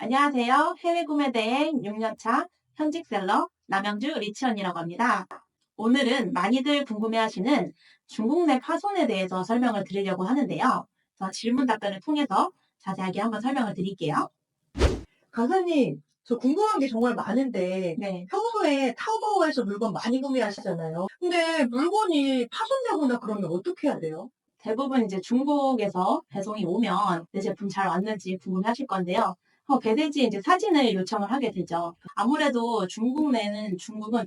안녕하세요. 해외 구매 대행 6년차 현직 셀러 남양주 리치언이라고 합니다. 오늘은 많이들 궁금해하시는 중국 내 파손에 대해서 설명을 드리려고 하는데요. 그래서 질문 답변을 통해서 자세하게 한번 설명을 드릴게요. 강사님, 저 궁금한 게 정말 많은데, 네, 평소에 타오바오에서 물건 많이 구매하시잖아요. 근데 물건이 파손되거나 그러면 어떻게 해야 돼요? 대부분 이제 중국에서 배송이 오면 내 제품 잘 왔는지 궁금해하실 건데요. 배대지 이제 사진을 요청을 하게 되죠. 아무래도 중국은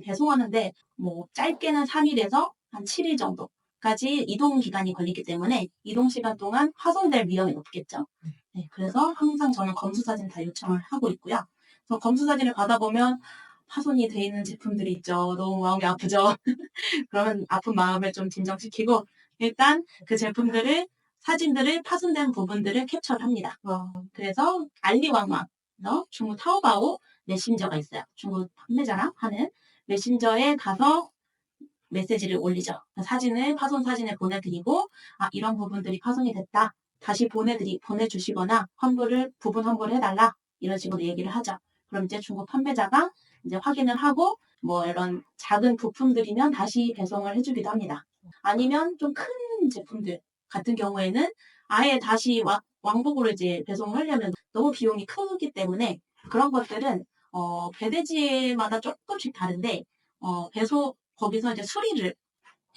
배송하는데 뭐 짧게는 3일에서 한 7일 정도까지 이동 기간이 걸리기 때문에 이동 시간 동안 파손될 위험이 높겠죠. 네, 그래서 항상 저는 검수 사진 다 요청을 하고 있고요. 그래서 검수 사진을 받아보면 파손이 돼 있는 제품들이 있죠. 너무 마음이 아프죠. 그런 아픈 마음을 좀 진정시키고 일단 그 제품들을 사진들을 파손된 부분들을 캡처를 합니다. 그래서 알리왕망, 중국 타오바오 메신저가 있어요. 중국 판매자랑 하는 메신저에 가서 메시지를 올리죠. 파손 사진을 보내드리고, 이런 부분들이 파손이 됐다. 다시 보내주시거나 부분 환불을 해달라. 이런 식으로 얘기를 하죠. 그럼 이제 중국 판매자가 이제 확인을 하고, 뭐 이런 작은 부품들이면 다시 배송을 해주기도 합니다. 아니면 좀 큰 제품들 같은 경우에는 아예 다시 왕복으로 이제 배송을 하려면 너무 비용이 크기 때문에 그런 것들은 배대지마다 조금씩 다른데 거기서 이제 수리를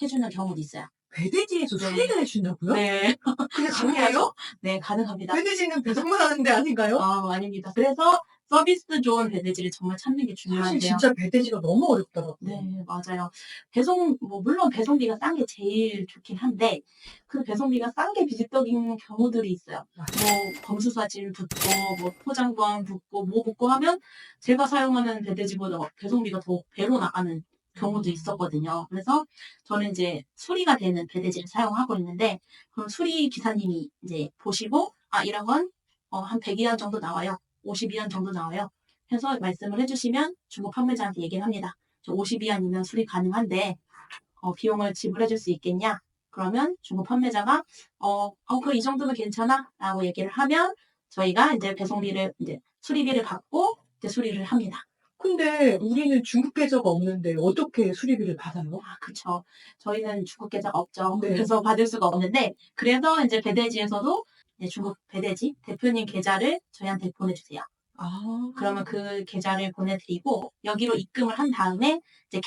해주는 경우도 있어요. 배대지에서 네. 수리를 해준다고요? 네. 그게 신기하죠? 가능해요? 네, 가능합니다. 배대지는 배송만 하는 데 아닌가요? 아닙니다. 그래서 서비스 좋은 배대지를 정말 찾는 게 사실 중요한데요. 진짜 배대지가 너무 어렵더라고요. 네, 맞아요. 물론 배송비가 싼 게 제일 좋긴 한데, 그 배송비가 싼 게 비지떡인 경우들이 있어요. 검수사진 붙고, 포장도안 붙고, 뭐 붙고 하면, 제가 사용하는 배대지보다 배송비가 더 배로 나가는 경우도 있었거든요. 그래서 저는 이제 수리가 되는 배대지를 사용하고 있는데, 그럼 수리 기사님이 이제 보시고, 이런 건, 한 100위안 정도 나와요. 50위안 정도 나와요. 해서 말씀을 해주시면 중국 판매자한테 얘기를 합니다. 50위안이면 수리 가능한데 비용을 지불해 줄 수 있겠냐? 그러면 중고 판매자가 그 이 정도면 괜찮아? 라고 얘기를 하면 저희가 이제 배송비를 이제 수리비를 받고 이제 수리를 합니다. 근데 우리는 중국 계좌가 없는데 어떻게 수리비를 받아요? 그쵸. 저희는 중국 계좌가 없죠. 네. 그래서 받을 수가 없는데 그래서 이제 배대지에서도 이제 중국 배대지 대표님 계좌를 저희한테 보내주세요. 아, 그러면 그 계좌를 보내드리고 여기로 입금을 한 다음에 이제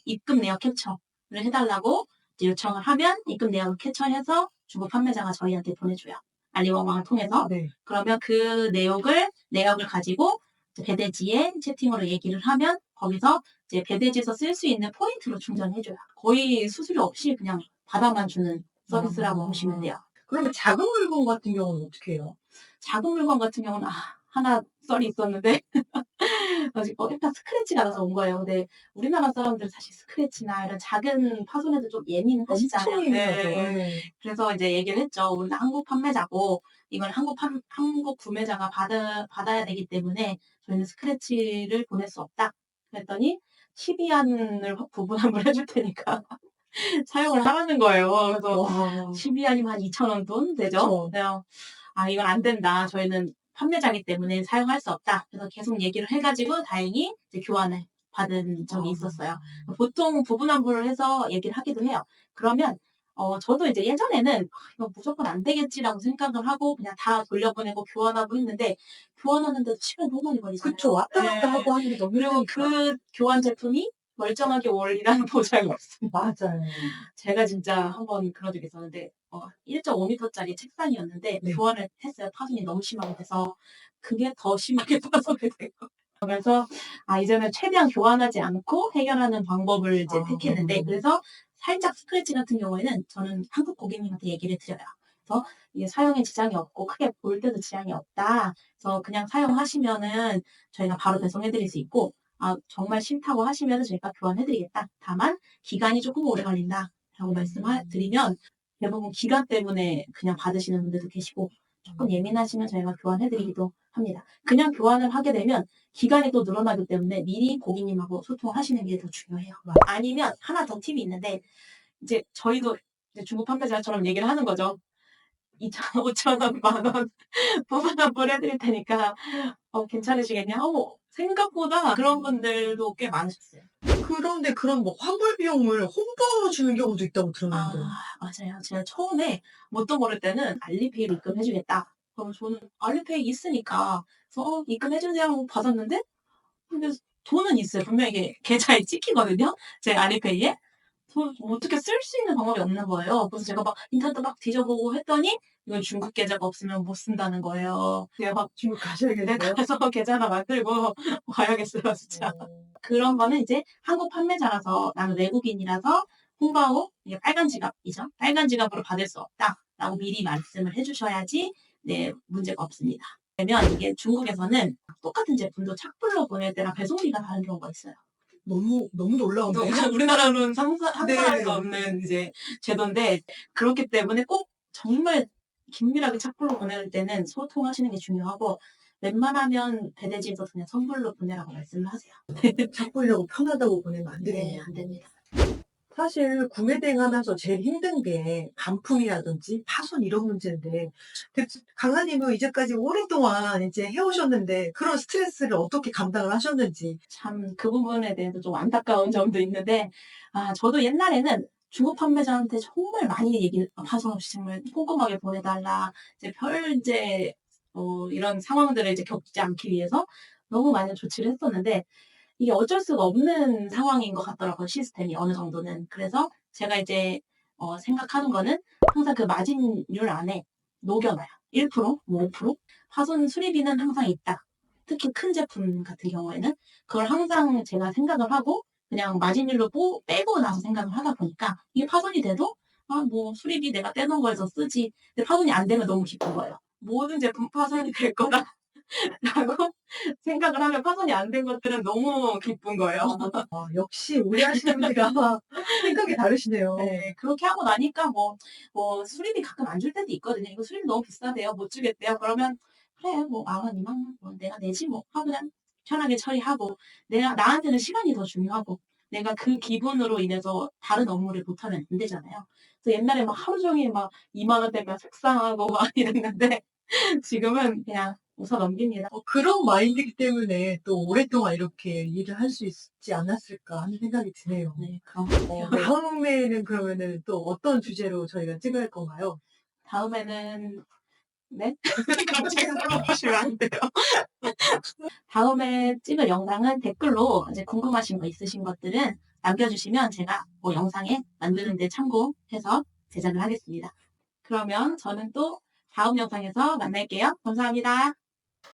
입금 내역 캡처를 해달라고 이제 요청을 하면 입금 내역을 캡처해서 중국 판매자가 저희한테 보내줘요. 알리바바를 통해서. 네. 그러면 그 내역을 가지고 이제 배대지에 채팅으로 얘기를 하면 거기서 이제 배대지에서 쓸 수 있는 포인트로 충전해줘요. 거의 수수료 없이 그냥 받아만 주는 서비스라고 보시면 돼요. 그러면 작은 물건 같은 경우는 어떻게 해요? 작은 물건 같은 경우는 하나 썰이 있었는데 일단 스크래치가 나서 온 거예요. 근데 우리나라 사람들은 사실 스크래치나 이런 작은 파손에도 좀 예민하시잖아요. 엄청 예민하죠. 네. 네. 그래서 이제 얘기를 했죠. 우리는 한국 판매자고 이건 한국 구매자가 받아야 되기 때문에 저희는 스크래치를 보낼 수 없다. 그랬더니 12안을 부분 환불해 줄 테니까 사용을 하라는 거예요. 그래서 와, 12안이면 한 2,000원 돈 되죠? 그쵸. 그래서 이건 안 된다. 저희는 판매자기 때문에 사용할 수 없다. 그래서 계속 얘기를 해가지고 다행히 이제 교환을 받은 적이 있었어요. 보통 부분 환불을 해서 얘기를 하기도 해요. 그러면 저도 이제 예전에는 이거 무조건 안 되겠지라고 생각을 하고 그냥 다 돌려보내고 교환하고 했는데 교환하는데도 시간이 너무 많이 걸리잖아요. 그쵸. 왔다 갔다 네. 하고 하는 게 너무 그리고 힘드니까. 그 교환 제품이 멀쩡하게 올리라는 보장이 없습니다. 맞아요. 제가 진짜 한 번 그런 적이 있었는데 1.5m짜리 책상이었는데 네. 교환을 했어요. 파손이 너무 심하게 돼서 그게 더 심하게 파손이 된 거. 그래서 이제는 최대한 교환하지 않고 해결하는 방법을 이제 택했는데 그래서 살짝 스크래치 같은 경우에는 저는 한국 고객님한테 얘기를 드려요. 그래서 이게 사용에 지장이 없고 크게 볼 때도 지장이 없다. 그래서 그냥 사용하시면은 저희가 바로 배송해드릴 수 있고 정말 싫다고 하시면 저희가 교환해드리겠다. 다만 기간이 조금 오래 걸린다라고 말씀드리면 대부분 기간 때문에 그냥 받으시는 분들도 계시고 조금 예민하시면 저희가 교환해드리기도 합니다. 그냥 교환을 하게 되면 기간이 또 늘어나기 때문에 미리 고객님하고 소통하시는 게 더 중요해요. 아니면 하나 더 팁이 있는데 이제 저희도 이제 중국 판매자처럼 얘기를 하는 거죠. 2,000원, 5,000원, 만 원 부분 보내드릴 테니까 괜찮으시겠냐? 생각보다 그런 분들도 꽤 많으셨어요. 그런데 그런 뭐 환불 비용을 홍보로 주는 경우도 있다고 들었는데. 맞아요. 제가 처음에 뭣도 모를 때는 알리페이로 입금해 주겠다. 그럼 저는 알리페이 있으니까 그래서 입금해 주세요 하고 받았는데 근데 돈은 있어요. 분명히 이게 계좌에 찍히거든요, 제 알리페이에. 저 어떻게 쓸 수 있는 방법이 없는 거예요. 그래서 제가 막 인터넷도 막 뒤져보고 했더니 이건 중국 계좌가 없으면 못 쓴다는 거예요. 제가 막 중국 네 가셔야겠어요? 가서 계좌 하나 만들고 와야겠어요 진짜. 그런 거는 이제 한국 판매자라서 나는 외국인이라서 홍바오 이게 빨간 지갑이죠. 빨간 지갑으로 받을 수 없다라고 미리 말씀을 해주셔야지 네 문제가 없습니다. 왜냐면 이게 중국에서는 똑같은 제품도 착불로 보낼 때랑 배송비가 다른 경우가 있어요. 너무 놀라운데요? 우리나라로는 상상할 네. 수 없는 이제 제도인데 그렇기 때문에 꼭 정말 긴밀하게 착불로 보낼 때는 소통하시는 게 중요하고 웬만하면 배대지에서 그냥 선불로 보내라고 말씀을 하세요. 착보려고 편하다고 보내면 안 네, 되겠네요. 안 됩니다. 사실 구매 대행하면서 제일 힘든 게 반품이라든지 파손 이런 문제인데 강사님은 이제까지 오랫동안 이제 해오셨는데 그런 스트레스를 어떻게 감당을 하셨는지. 참 그 부분에 대해서 좀 안타까운 점도 있는데 저도 옛날에는 중고 판매자한테 정말 많이 파손 없이 정말 꼼꼼하게 보내달라 이제 이런 상황들을 이제 겪지 않기 위해서 너무 많은 조치를 했었는데 이게 어쩔 수가 없는 상황인 것 같더라고요, 시스템이 어느 정도는. 그래서 제가 이제 생각하는 거는 항상 그 마진율 안에 녹여 놔요. 1%, 뭐 5%? 파손 수리비는 항상 있다. 특히 큰 제품 같은 경우에는 그걸 항상 제가 생각을 하고 그냥 마진율로 빼고 나서 생각을 하다 보니까 이게 파손이 돼도 뭐 수리비 내가 떼놓은 거에서 쓰지. 근데 파손이 안 되면 너무 기쁜 거예요. 모든 제품 파손이 될 거다. 라고 생각을 하면 파손이 안 된 것들은 너무 기쁜 거예요. 역시 오래 하시는 분이라 생각이 다르시네요. 네, 그렇게 하고 나니까 뭐 수리비 가끔 안 줄 때도 있거든요. 이거 수리비 너무 비싸대요. 못 주겠대요. 그러면 그래, 뭐 10,000원, 20,000원, 뭐 내가 내지 뭐 하고 그냥 편하게 처리하고 나한테는 시간이 더 중요하고 내가 그 기분으로 인해서 다른 업무를 못하면 안 되잖아요. 그래서 옛날에 막 하루 종일 막 20,000원 때문에 속상하고 막 이랬는데 지금은 그냥 웃어 넘깁니다. 그런 마인드이기 때문에 또 오랫동안 이렇게 일을 할 수 있지 않았을까 하는 생각이 드네요. 네, 그런 것 같아요. 다음에는 그러면은 또 어떤 주제로 저희가 찍을 건가요? 다음에는 네? 갑자기 물어보시면 안 돼요. 다음에 찍을 영상은 댓글로 이제 궁금하신 거 있으신 것들은 남겨주시면 제가 뭐 영상에 만드는 데 참고해서 제작을 하겠습니다. 그러면 저는 또 다음 영상에서 만날게요. 감사합니다.